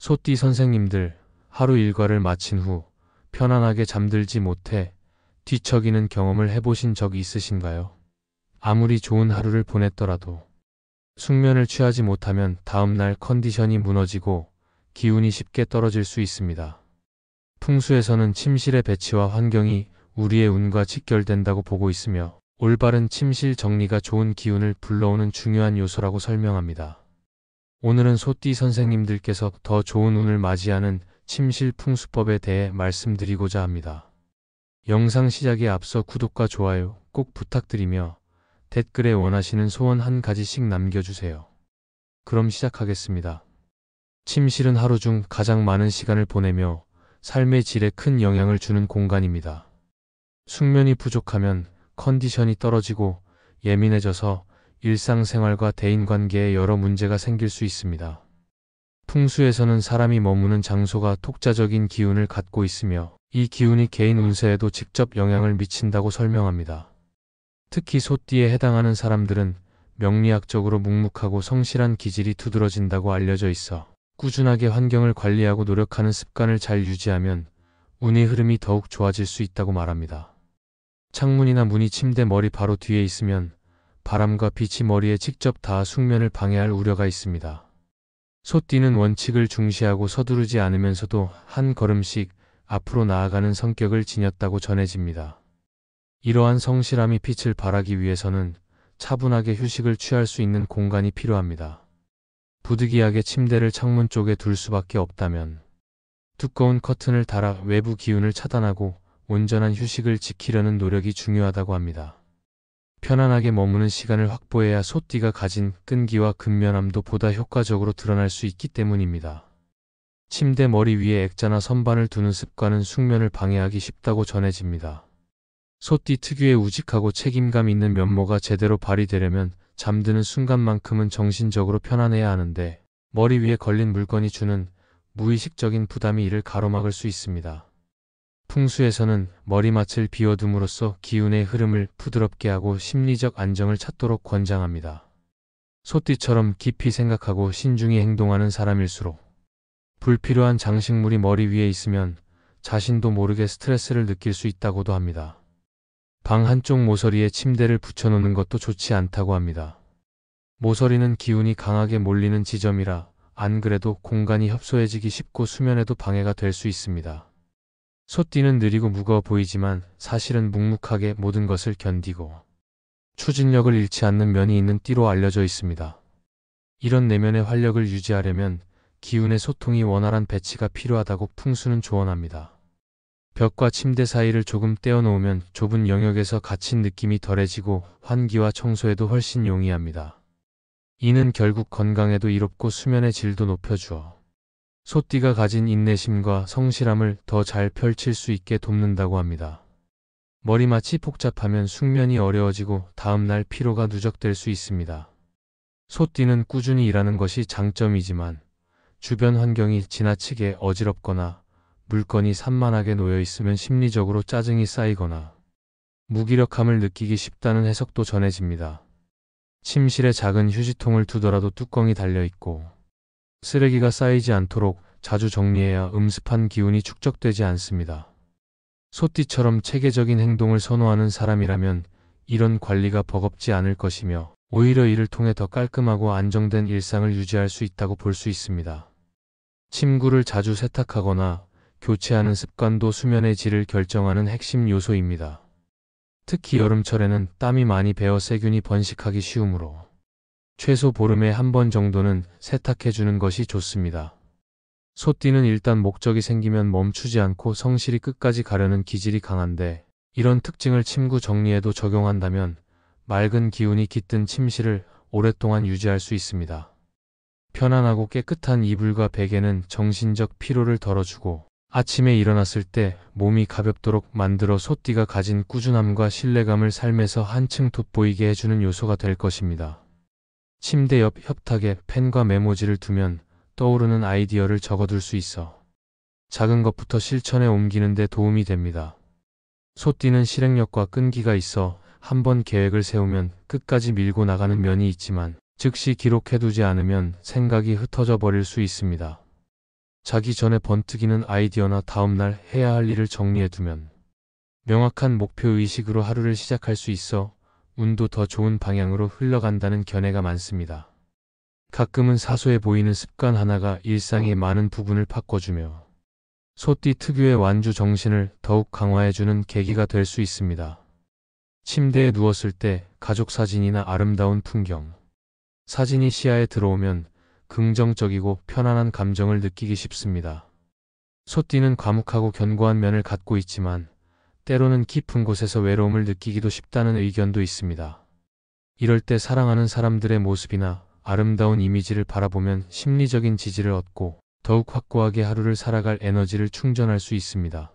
소띠 선생님들, 하루 일과를 마친 후 편안하게 잠들지 못해 뒤척이는 경험을 해보신 적 있으신가요? 아무리 좋은 하루를 보냈더라도 숙면을 취하지 못하면 다음날 컨디션이 무너지고 기운이 쉽게 떨어질 수 있습니다. 풍수에서는 침실의 배치와 환경이 우리의 운과 직결된다고 보고 있으며 올바른 침실 정리가 좋은 기운을 불러오는 중요한 요소라고 설명합니다. 오늘은 소띠 선생님들께서 더 좋은 운을 맞이하는 침실 풍수법에 대해 말씀드리고자 합니다. 영상 시작에 앞서 구독과 좋아요 꼭 부탁드리며 댓글에 원하시는 소원 한 가지씩 남겨주세요. 그럼 시작하겠습니다. 침실은 하루 중 가장 많은 시간을 보내며 삶의 질에 큰 영향을 주는 공간입니다. 숙면이 부족하면 컨디션이 떨어지고 예민해져서 일상생활과 대인관계에 여러 문제가 생길 수 있습니다. 풍수에서는 사람이 머무는 장소가 독자적인 기운을 갖고 있으며 이 기운이 개인 운세에도 직접 영향을 미친다고 설명합니다. 특히 소띠에 해당하는 사람들은 명리학적으로 묵묵하고 성실한 기질이 두드러진다고 알려져 있어 꾸준하게 환경을 관리하고 노력하는 습관을 잘 유지하면 운의 흐름이 더욱 좋아질 수 있다고 말합니다. 창문이나 문이 침대 머리 바로 뒤에 있으면 바람과 빛이 머리에 직접 닿아 숙면을 방해할 우려가 있습니다. 소띠는 원칙을 중시하고 서두르지 않으면서도 한 걸음씩 앞으로 나아가는 성격을 지녔다고 전해집니다. 이러한 성실함이 빛을 발하기 위해서는 차분하게 휴식을 취할 수 있는 공간이 필요합니다. 부득이하게 침대를 창문 쪽에 둘 수밖에 없다면 두꺼운 커튼을 달아 외부 기운을 차단하고 온전한 휴식을 지키려는 노력이 중요하다고 합니다. 편안하게 머무는 시간을 확보해야 소띠가 가진 끈기와 근면함도 보다 효과적으로 드러날 수 있기 때문입니다. 침대 머리 위에 액자나 선반을 두는 습관은 숙면을 방해하기 쉽다고 전해집니다. 소띠 특유의 우직하고 책임감 있는 면모가 제대로 발휘되려면 잠드는 순간만큼은 정신적으로 편안해야 하는데 머리 위에 걸린 물건이 주는 무의식적인 부담이 이를 가로막을 수 있습니다. 풍수에서는 머리맡을 비워둠으로써 기운의 흐름을 부드럽게 하고 심리적 안정을 찾도록 권장합니다. 소띠처럼 깊이 생각하고 신중히 행동하는 사람일수록 불필요한 장식물이 머리 위에 있으면 자신도 모르게 스트레스를 느낄 수 있다고도 합니다. 방 한쪽 모서리에 침대를 붙여놓는 것도 좋지 않다고 합니다. 모서리는 기운이 강하게 몰리는 지점이라 안 그래도 공간이 협소해지기 쉽고 수면에도 방해가 될 수 있습니다. 소띠는 느리고 무거워 보이지만 사실은 묵묵하게 모든 것을 견디고 추진력을 잃지 않는 면이 있는 띠로 알려져 있습니다. 이런 내면의 활력을 유지하려면 기운의 소통이 원활한 배치가 필요하다고 풍수는 조언합니다. 벽과 침대 사이를 조금 떼어놓으면 좁은 영역에서 갇힌 느낌이 덜해지고 환기와 청소에도 훨씬 용이합니다. 이는 결국 건강에도 이롭고 수면의 질도 높여주어 소띠가 가진 인내심과 성실함을 더 잘 펼칠 수 있게 돕는다고 합니다. 머리맡이 복잡하면 숙면이 어려워지고 다음날 피로가 누적될 수 있습니다. 소띠는 꾸준히 일하는 것이 장점이지만 주변 환경이 지나치게 어지럽거나 물건이 산만하게 놓여 있으면 심리적으로 짜증이 쌓이거나 무기력함을 느끼기 쉽다는 해석도 전해집니다. 침실에 작은 휴지통을 두더라도 뚜껑이 달려있고 쓰레기가 쌓이지 않도록 자주 정리해야 음습한 기운이 축적되지 않습니다. 소띠처럼 체계적인 행동을 선호하는 사람이라면 이런 관리가 버겁지 않을 것이며 오히려 이를 통해 더 깔끔하고 안정된 일상을 유지할 수 있다고 볼 수 있습니다. 침구를 자주 세탁하거나 교체하는 습관도 수면의 질을 결정하는 핵심 요소입니다. 특히 여름철에는 땀이 많이 배어 세균이 번식하기 쉬우므로 최소 보름에 한 번 정도는 세탁해주는 것이 좋습니다. 소띠는 일단 목적이 생기면 멈추지 않고 성실히 끝까지 가려는 기질이 강한데 이런 특징을 침구 정리에도 적용한다면 맑은 기운이 깃든 침실을 오랫동안 유지할 수 있습니다. 편안하고 깨끗한 이불과 베개는 정신적 피로를 덜어주고 아침에 일어났을 때 몸이 가볍도록 만들어 소띠가 가진 꾸준함과 신뢰감을 삶에서 한층 돋보이게 해주는 요소가 될 것입니다. 침대 옆 협탁에 펜과 메모지를 두면 떠오르는 아이디어를 적어둘 수 있어 작은 것부터 실천에 옮기는 데 도움이 됩니다. 소띠는 실행력과 끈기가 있어 한번 계획을 세우면 끝까지 밀고 나가는 면이 있지만 즉시 기록해두지 않으면 생각이 흩어져 버릴 수 있습니다. 자기 전에 번뜩이는 아이디어나 다음날 해야 할 일을 정리해두면 명확한 목표 의식으로 하루를 시작할 수 있어 운도 더 좋은 방향으로 흘러간다는 견해가 많습니다. 가끔은 사소해 보이는 습관 하나가 일상의 많은 부분을 바꿔주며 소띠 특유의 완주 정신을 더욱 강화해주는 계기가 될 수 있습니다. 침대에 누웠을 때 가족 사진이나 아름다운 풍경, 사진이 시야에 들어오면 긍정적이고 편안한 감정을 느끼기 쉽습니다. 소띠는 과묵하고 견고한 면을 갖고 있지만 때로는 깊은 곳에서 외로움을 느끼기도 쉽다는 의견도 있습니다. 이럴 때 사랑하는 사람들의 모습이나 아름다운 이미지를 바라보면 심리적인 지지를 얻고 더욱 확고하게 하루를 살아갈 에너지를 충전할 수 있습니다.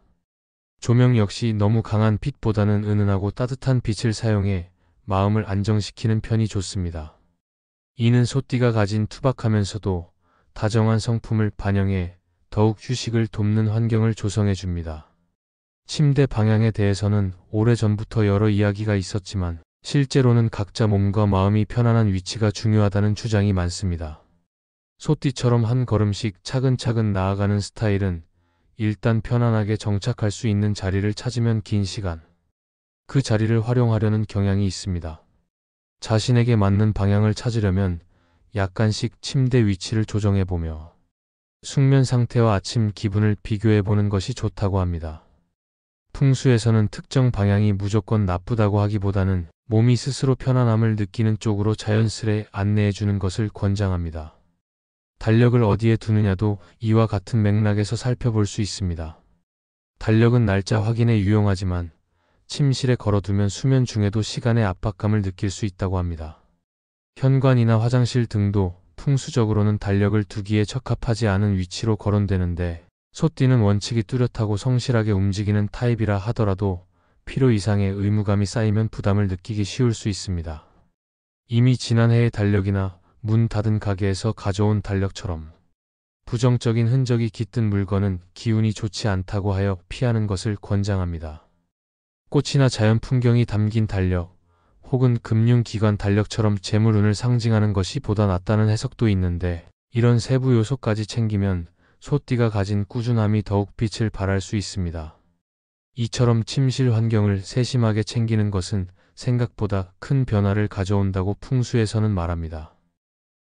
조명 역시 너무 강한 빛보다는 은은하고 따뜻한 빛을 사용해 마음을 안정시키는 편이 좋습니다. 이는 소띠가 가진 투박하면서도 다정한 성품을 반영해 더욱 휴식을 돕는 환경을 조성해 줍니다. 침대 방향에 대해서는 오래전부터 여러 이야기가 있었지만 실제로는 각자 몸과 마음이 편안한 위치가 중요하다는 주장이 많습니다. 소띠처럼 한 걸음씩 차근차근 나아가는 스타일은 일단 편안하게 정착할 수 있는 자리를 찾으면 긴 시간 그 자리를 활용하려는 경향이 있습니다. 자신에게 맞는 방향을 찾으려면 약간씩 침대 위치를 조정해보며 숙면 상태와 아침 기분을 비교해보는 것이 좋다고 합니다. 풍수에서는 특정 방향이 무조건 나쁘다고 하기보다는 몸이 스스로 편안함을 느끼는 쪽으로 자연스레 안내해주는 것을 권장합니다. 달력을 어디에 두느냐도 이와 같은 맥락에서 살펴볼 수 있습니다. 달력은 날짜 확인에 유용하지만 침실에 걸어두면 수면 중에도 시간의 압박감을 느낄 수 있다고 합니다. 현관이나 화장실 등도 풍수적으로는 달력을 두기에 적합하지 않은 위치로 거론되는데 소띠는 원칙이 뚜렷하고 성실하게 움직이는 타입이라 하더라도 필요 이상의 의무감이 쌓이면 부담을 느끼기 쉬울 수 있습니다. 이미 지난해의 달력이나 문 닫은 가게에서 가져온 달력처럼 부정적인 흔적이 깃든 물건은 기운이 좋지 않다고 하여 피하는 것을 권장합니다. 꽃이나 자연 풍경이 담긴 달력, 혹은 금융기관 달력처럼 재물운을 상징하는 것이 보다 낫다는 해석도 있는데 이런 세부 요소까지 챙기면 소띠가 가진 꾸준함이 더욱 빛을 발할 수 있습니다. 이처럼 침실 환경을 세심하게 챙기는 것은 생각보다 큰 변화를 가져온다고 풍수에서는 말합니다.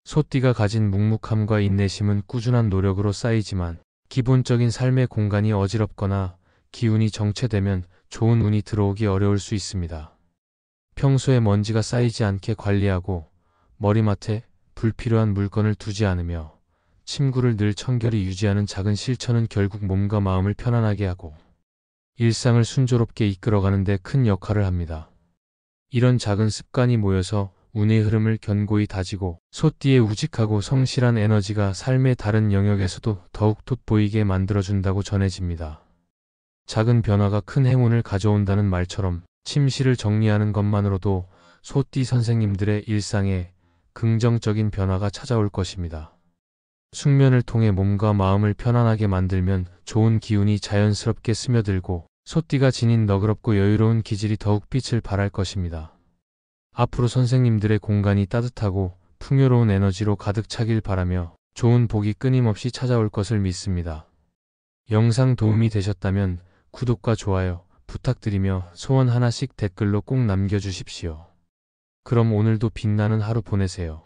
소띠가 가진 묵묵함과 인내심은 꾸준한 노력으로 쌓이지만 기본적인 삶의 공간이 어지럽거나 기운이 정체되면 좋은 운이 들어오기 어려울 수 있습니다. 평소에 먼지가 쌓이지 않게 관리하고 머리맡에 불필요한 물건을 두지 않으며 침구를 늘 청결히 유지하는 작은 실천은 결국 몸과 마음을 편안하게 하고 일상을 순조롭게 이끌어가는 데 큰 역할을 합니다. 이런 작은 습관이 모여서 운의 흐름을 견고히 다지고 소띠의 우직하고 성실한 에너지가 삶의 다른 영역에서도 더욱 돋보이게 만들어준다고 전해집니다. 작은 변화가 큰 행운을 가져온다는 말처럼 침실을 정리하는 것만으로도 소띠 선생님들의 일상에 긍정적인 변화가 찾아올 것입니다. 숙면을 통해 몸과 마음을 편안하게 만들면 좋은 기운이 자연스럽게 스며들고 소띠가 지닌 너그럽고 여유로운 기질이 더욱 빛을 발할 것입니다. 앞으로 선생님들의 공간이 따뜻하고 풍요로운 에너지로 가득 차길 바라며 좋은 복이 끊임없이 찾아올 것을 믿습니다. 영상 도움이 되셨다면 구독과 좋아요 부탁드리며 소원 하나씩 댓글로 꼭 남겨주십시오. 그럼 오늘도 빛나는 하루 보내세요.